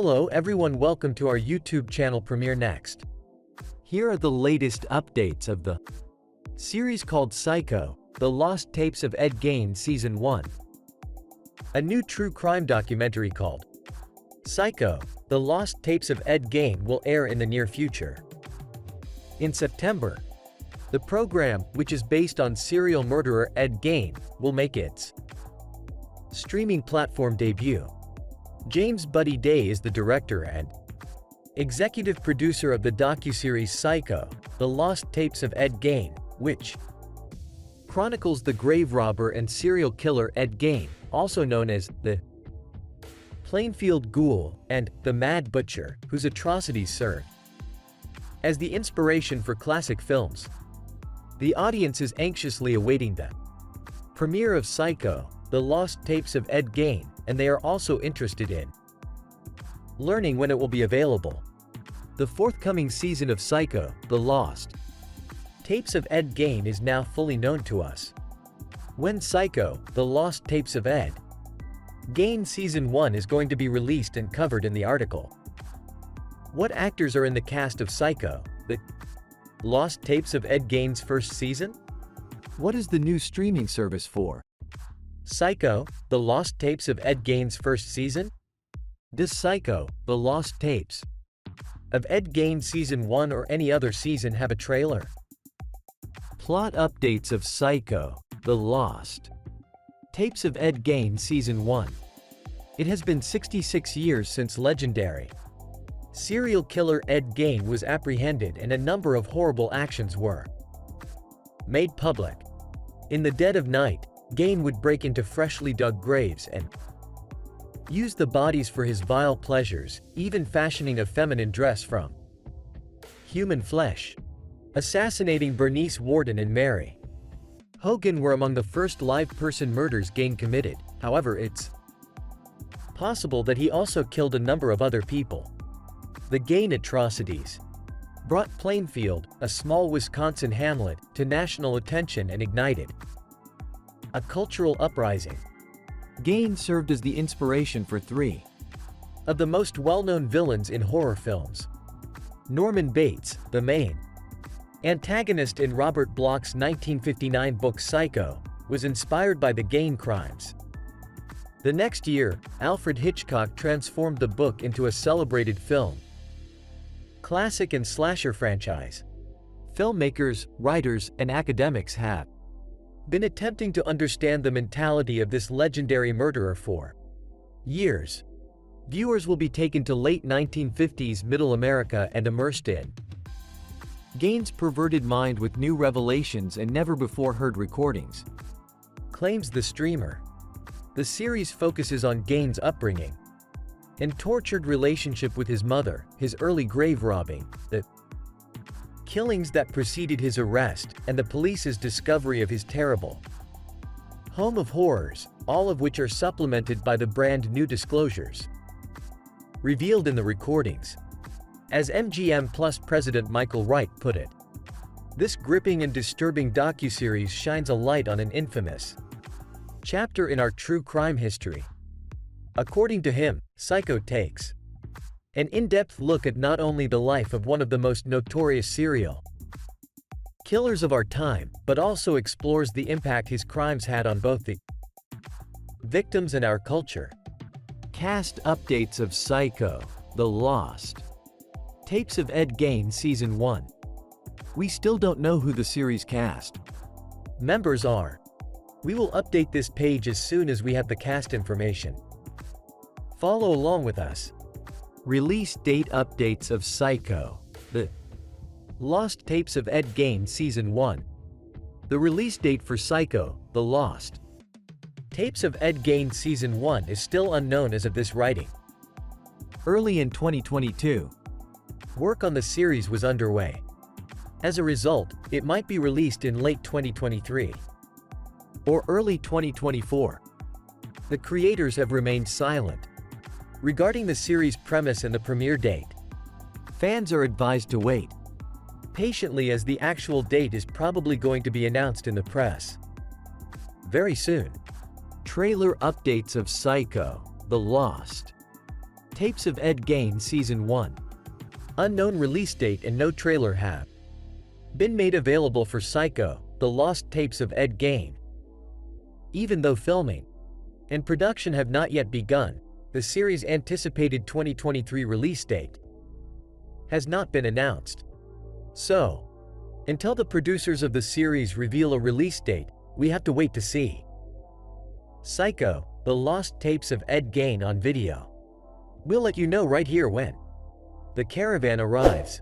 Hello everyone, welcome to our YouTube channel Premiere Next. Here are the latest updates of the series called Psycho, The Lost Tapes of Ed Gein Season 1. A new true crime documentary called Psycho, The Lost Tapes of Ed Gein will air in the near future. In September, the program, which is based on serial murderer Ed Gein, will make its streaming platform debut. James Buddy Day is the director and executive producer of the docuseries Psycho, The Lost Tapes of Ed Gein, which chronicles the grave robber and serial killer Ed Gein, also known as the Plainfield Ghoul and the Mad Butcher, whose atrocities serve as the inspiration for classic films. The audience is anxiously awaiting the premiere of Psycho, The Lost Tapes of Ed Gein, and they are also interested in learning when it will be available. The forthcoming season of Psycho, The Lost Tapes of Ed Gein is now fully known to us. When Psycho, The Lost Tapes of Ed Gein Season 1 is going to be released and covered in the article. What actors are in the cast of Psycho, The Lost Tapes of Ed Gein's first season? What is the new streaming service for Psycho, The Lost Tapes of Ed Gein's first season? Does Psycho, The Lost Tapes of Ed Gein Season 1 or any other season have a trailer? Plot updates of Psycho, The Lost Tapes of Ed Gein Season 1. It has been 66 years since legendary serial killer Ed Gein was apprehended and a number of horrible actions were made public. In the dead of night, Gein would break into freshly dug graves and use the bodies for his vile pleasures, even fashioning a feminine dress from human flesh. Assassinating Bernice Warden and Mary Hogan were among the first live-person murders Gein committed. However, it's possible that he also killed a number of other people. The Gein atrocities brought Plainfield, a small Wisconsin hamlet, to national attention and ignited a cultural uprising. Gein served as the inspiration for three of the most well-known villains in horror films. Norman Bates, the main antagonist in Robert Bloch's 1959 book Psycho, was inspired by the Gein crimes. The next year, Alfred Hitchcock transformed the book into a celebrated film classic and slasher franchise. Filmmakers, writers, and academics have been attempting to understand the mentality of this legendary murderer for years. Viewers will be taken to late 1950s Middle America and immersed in Gein's perverted mind with new revelations and never-before-heard recordings, claims the streamer. The series focuses on Gein's upbringing and tortured relationship with his mother, his early grave robbing, the killings that preceded his arrest, and the police's discovery of his terrible home of horrors, all of which are supplemented by the brand new disclosures revealed in the recordings. As MGM Plus president Michael Wright put it, this gripping and disturbing docuseries shines a light on an infamous chapter in our true crime history. According to him, Psycho takes an in-depth look at not only the life of one of the most notorious serial killers of our time, but also explores the impact his crimes had on both the victims and our culture. Cast updates of Psycho, The Lost Tapes of Ed Gein Season 1. We still don't know who the series cast members are. We will update this page as soon as we have the cast information. Follow along with us. Release date updates of Psycho, The Lost Tapes of Ed Gein Season 1. The release date for Psycho, The Lost Tapes of Ed Gein Season 1 is still unknown as of this writing. Early in 2022, work on the series was underway. As a result, it might be released in late 2023 or early 2024. The creators have remained silent regarding the series' premise and the premiere date. Fans are advised to wait patiently as the actual date is probably going to be announced in the press very soon. Trailer updates of Psycho, The Lost Tapes of Ed Gein Season 1. Unknown release date and no trailer have been made available for Psycho, The Lost Tapes of Ed Gein. Even though filming and production have not yet begun, the series' anticipated 2023 release date has not been announced. So, until the producers of the series reveal a release date, we have to wait to see. Psycho, The Lost Tapes of Ed Gein on video. We'll let you know right here when the caravan arrives.